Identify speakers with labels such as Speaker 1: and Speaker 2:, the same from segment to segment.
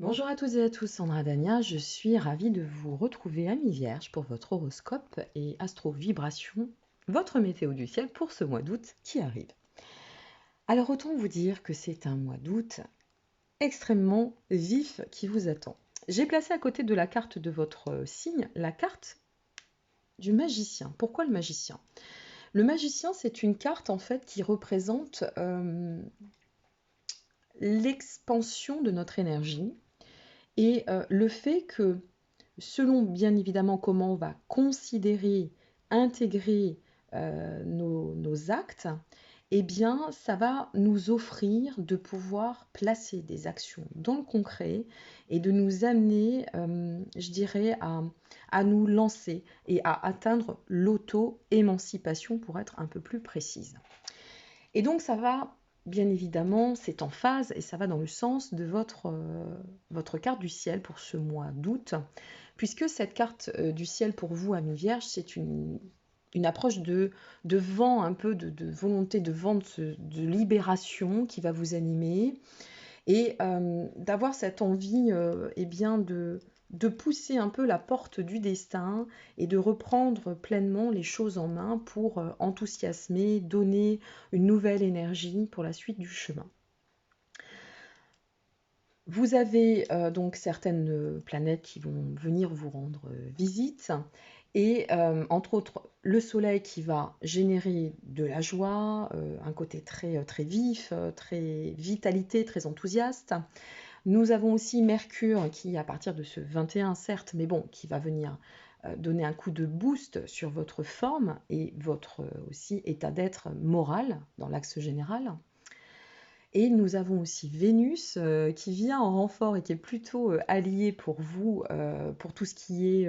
Speaker 1: Bonjour à toutes et à tous, Sandra Dania, je suis ravie de vous retrouver à mi-vierge pour votre horoscope et astro-vibration, votre météo du ciel pour ce mois d'août qui arrive. Alors autant vous dire que c'est un mois d'août extrêmement vif qui vous attend. J'ai placé à côté de la carte de votre signe la carte du magicien. Pourquoi le magicien? Le magicien, c'est une carte en fait qui représente l'expansion de notre énergie et le fait que selon bien évidemment comment on va considérer, intégrer nos actes, eh bien ça va nous offrir de pouvoir placer des actions dans le concret et de nous amener, je dirais, à nous lancer et à atteindre l'auto-émancipation pour être un peu plus précise. Et donc ça va, bien évidemment, c'est en phase et ça va dans le sens de votre carte du ciel pour ce mois d'août, puisque cette carte du ciel pour vous, Amis Vierge, c'est une approche de vent, un peu de volonté de vent, de libération qui va vous animer et d'avoir cette envie eh bien de pousser un peu la porte du destin et de reprendre pleinement les choses en main pour enthousiasmer, donner une nouvelle énergie pour la suite du chemin. Vous avez donc certaines planètes qui vont venir vous rendre visite et entre autres le soleil qui va générer de la joie, un côté très vif, très vitalité, très enthousiaste. Nous avons aussi Mercure qui, à partir de ce 21, certes, mais bon, qui va venir donner un coup de boost sur votre forme et votre aussi état d'être moral dans l'axe général. Et nous avons aussi Vénus qui vient en renfort et qui est plutôt alliée pour vous, pour tout ce qui est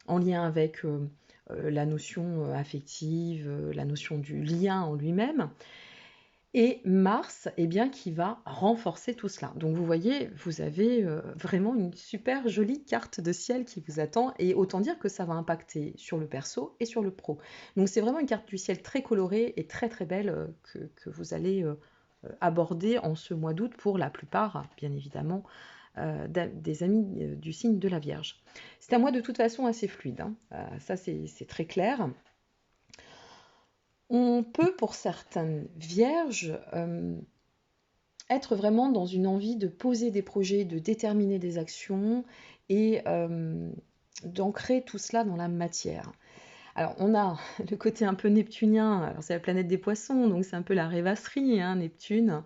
Speaker 1: en lien avec la notion affective, la notion du lien en lui-même. Et Mars, eh bien, qui va renforcer tout cela. Donc vous voyez, vous avez vraiment une super jolie carte de ciel qui vous attend, et autant dire que ça va impacter sur le perso et sur le pro. Donc c'est vraiment une carte du ciel très colorée et très belle que vous allez aborder en ce mois d'août pour la plupart, bien évidemment, des amis du signe de la Vierge. C'est un mois de toute façon assez fluide, hein. Ça c'est très clair. On peut, pour certaines vierges, être vraiment dans une envie de poser des projets, de déterminer des actions et d'ancrer tout cela dans la matière. Alors, on a le côté un peu neptunien, alors c'est la planète des poissons, donc c'est un peu la rêvasserie, hein, Neptune,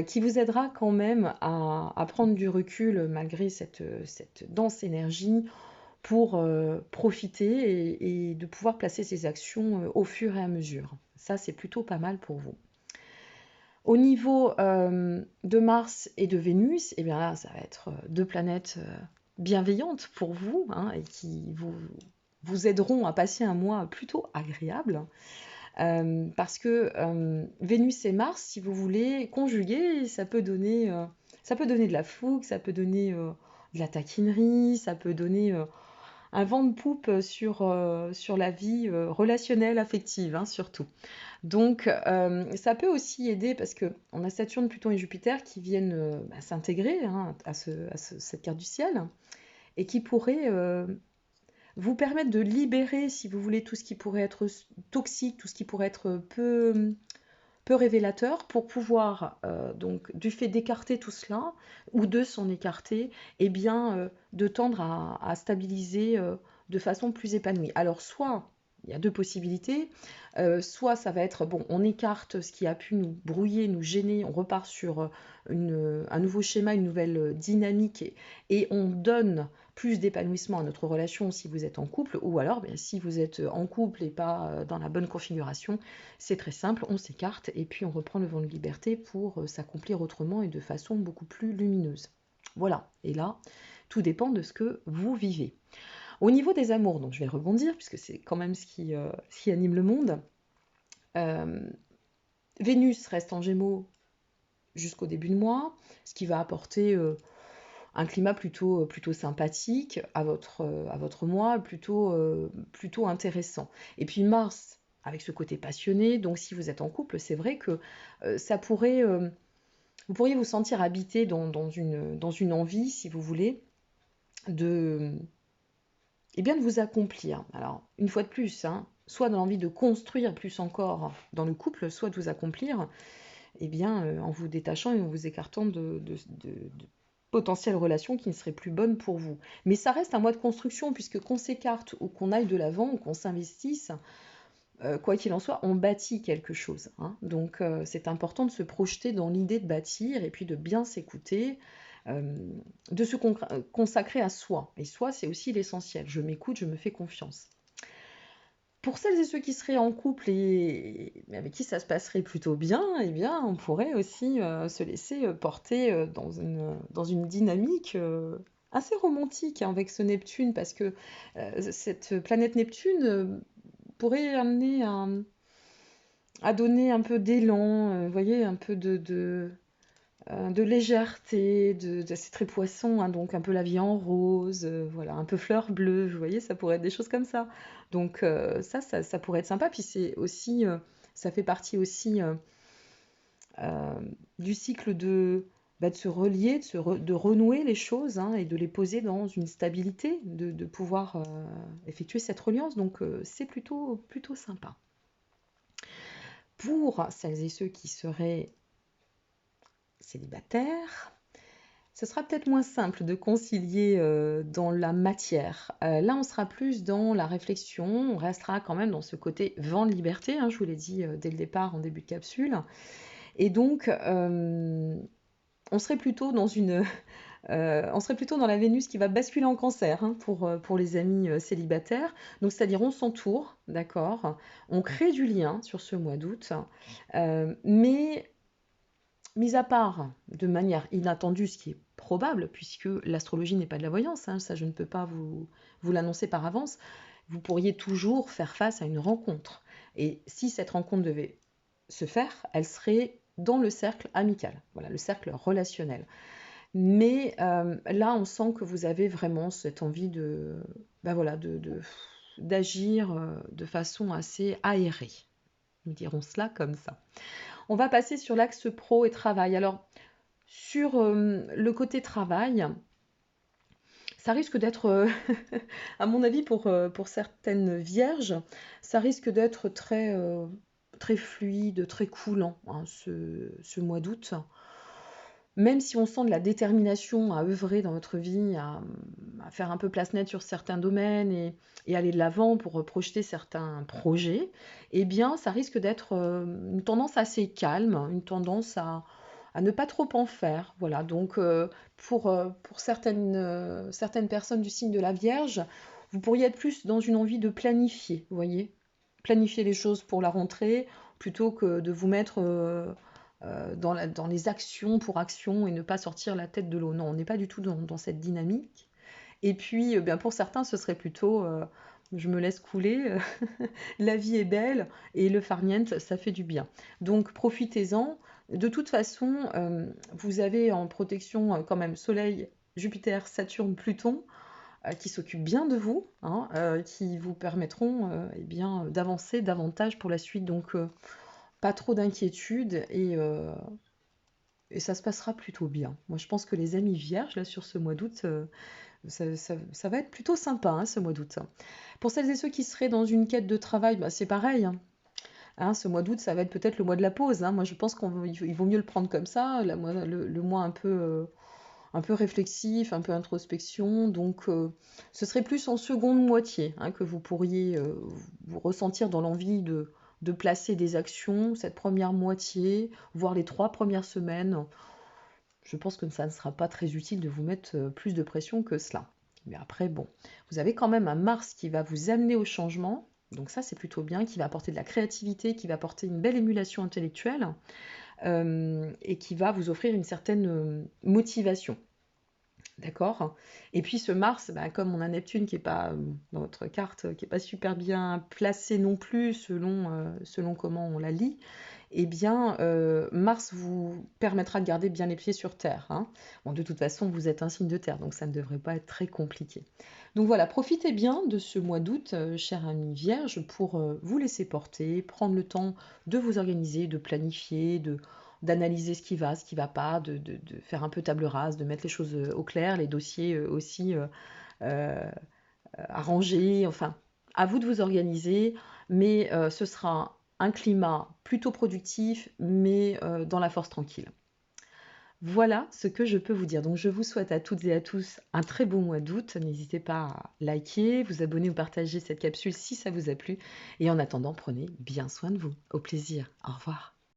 Speaker 1: qui vous aidera quand même à prendre du recul malgré cette dense énergie pour profiter et de pouvoir placer ces actions au fur et à mesure. Ça, c'est plutôt pas mal pour vous. Au niveau de Mars et de Vénus, eh bien là, ça va être deux planètes bienveillantes pour vous, hein, et qui vous aideront à passer un mois plutôt agréable. Parce que Vénus et Mars, si vous voulez conjuguer, ça peut donner de la fougue, ça peut donner de la taquinerie, ça peut donner un vent de poupe sur la vie relationnelle, affective, hein, surtout. Donc ça peut aussi aider parce qu'on a Saturne, Pluton et Jupiter qui viennent s'intégrer, hein, à cette carte du ciel et qui pourraient vous permettre de libérer, si vous voulez, tout ce qui pourrait être toxique, tout ce qui pourrait être peu révélateur pour pouvoir, donc, du fait d'écarter tout cela, ou de s'en écarter, eh bien, de tendre à stabiliser de façon plus épanouie. Alors, soit, il y a deux possibilités, soit ça va être, bon, on écarte ce qui a pu nous brouiller, nous gêner, on repart sur un nouveau schéma, une nouvelle dynamique, et on donne plus d'épanouissement à notre relation si vous êtes en couple, ou alors si vous êtes en couple et pas dans la bonne configuration, c'est très simple, on s'écarte et puis on reprend le vent de liberté pour s'accomplir autrement et de façon beaucoup plus lumineuse. Voilà, et là, tout dépend de ce que vous vivez. Au niveau des amours, donc je vais rebondir puisque c'est quand même ce qui anime le monde. Vénus reste en Gémeaux jusqu'au début de mois, ce qui va apporter un climat plutôt sympathique à votre mois, plutôt intéressant. Et puis Mars, avec ce côté passionné, donc si vous êtes en couple, c'est vrai que ça pourrait vous pourriez vous sentir habité dans une envie, si vous voulez, de, eh bien, de vous accomplir. Alors, une fois de plus, hein, soit dans l'envie de construire plus encore dans le couple, soit de vous accomplir, eh bien, en vous détachant et en vous écartant de potentielles relations qui ne seraient plus bonnes pour vous. Mais ça reste un mois de construction, puisque qu'on s'écarte ou qu'on aille de l'avant ou qu'on s'investisse, quoi qu'il en soit, on bâtit quelque chose, hein. Donc, c'est important de se projeter dans l'idée de bâtir et puis de bien s'écouter, euh, de se consacrer à soi. Et soi, c'est aussi l'essentiel. Je m'écoute, je me fais confiance. Pour celles et ceux qui seraient en couple et avec qui ça se passerait plutôt bien, eh bien, on pourrait aussi se laisser porter dans une dynamique assez romantique, hein, avec ce Neptune, parce que cette planète Neptune pourrait amener à donner un peu d'élan, vous voyez, un peu de légèreté, c'est très poisson, hein, donc un peu la vie en rose, voilà, un peu fleur bleue, vous voyez, ça pourrait être des choses comme ça. Donc ça pourrait être sympa, puis c'est aussi, ça fait partie aussi euh, du cycle de se relier, de renouer les choses, hein, et de les poser dans une stabilité, de pouvoir effectuer cette reliance, donc c'est plutôt sympa. Pour celles et ceux qui seraient célibataires, ce sera peut-être moins simple de concilier dans la matière. Là, on sera plus dans la réflexion, on restera quand même dans ce côté vent de liberté, hein, je vous l'ai dit dès le départ en début de capsule. Et donc, on serait plutôt dans on serait plutôt dans la Vénus qui va basculer en cancer, hein, pour les amis célibataires. Donc, c'est-à-dire on s'entoure, d'accord, on crée du lien sur ce mois d'août, mais mis à part de manière inattendue, ce qui est probable, puisque l'astrologie n'est pas de la voyance, hein, ça je ne peux pas vous l'annoncer par avance, vous pourriez toujours faire face à une rencontre. Et si cette rencontre devait se faire, elle serait dans le cercle amical, voilà, le cercle relationnel. Mais là, on sent que vous avez vraiment cette envie ben voilà, d'agir de façon assez aérée. Nous dirons cela comme ça. On va passer sur l'axe pro et travail. Alors, sur le côté travail, ça risque d'être, à mon avis, pour certaines vierges, ça risque d'être très fluide, très coulant, hein, ce mois d'août. Même si on sent de la détermination à œuvrer dans votre vie, à faire un peu place nette sur certains domaines et aller de l'avant pour projeter certains projets, eh bien, ça risque d'être une tendance assez calme, une tendance à ne pas trop en faire. Voilà, donc pour certaines personnes du signe de la Vierge, vous pourriez être plus dans une envie de planifier, vous voyez, planifier les choses pour la rentrée plutôt que de vous mettre dans les actions pour actions et ne pas sortir la tête de l'eau. Non, on n'est pas du tout dans cette dynamique. Et puis, bien pour certains, ce serait plutôt je me laisse couler, la vie est belle et le farniente, ça fait du bien. Donc profitez-en. De toute façon, vous avez en protection quand même Soleil, Jupiter, Saturne, Pluton qui s'occupent bien de vous, hein, qui vous permettront eh bien, d'avancer davantage pour la suite. Donc pas trop d'inquiétude et ça se passera plutôt bien. Moi, je pense que les amis vierges, là, sur ce mois d'août, ça va être plutôt sympa, hein, ce mois d'août. Pour celles et ceux qui seraient dans une quête de travail, bah, c'est pareil, hein. Hein, ce mois d'août, ça va être peut-être le mois de la pause, hein. Moi, je pense qu'il vaut mieux le prendre comme ça, le mois un peu réflexif, un peu introspection. Donc, ce serait plus en seconde moitié, hein, que vous pourriez vous ressentir dans l'envie de placer des actions, cette première moitié, voire les 3 premières semaines. Je pense que ça ne sera pas très utile de vous mettre plus de pression que cela. Mais après, bon, vous avez quand même un Mars qui va vous amener au changement. Donc ça, c'est plutôt bien, qui va apporter de la créativité, qui va apporter une belle émulation intellectuelle et qui va vous offrir une certaine motivation. D'accord. Et puis ce Mars, bah, comme on a Neptune qui n'est pas dans votre carte, qui n'est pas super bien placé non plus selon comment on la lit, eh bien Mars vous permettra de garder bien les pieds sur Terre, hein. Bon, de toute façon, vous êtes un signe de Terre, donc ça ne devrait pas être très compliqué. Donc voilà, profitez bien de ce mois d'août, chère amie Vierge, pour vous laisser porter, prendre le temps de vous organiser, de planifier, d'analyser ce qui va pas, de faire un peu table rase, de mettre les choses au clair, les dossiers aussi euh, arrangés. Enfin, à vous de vous organiser, mais ce sera un climat plutôt productif, mais dans la force tranquille. Voilà ce que je peux vous dire. Donc je vous souhaite à toutes et à tous un très beau mois d'août. N'hésitez pas à liker, vous abonner ou partager cette capsule si ça vous a plu. Et en attendant, prenez bien soin de vous. Au plaisir. Au revoir.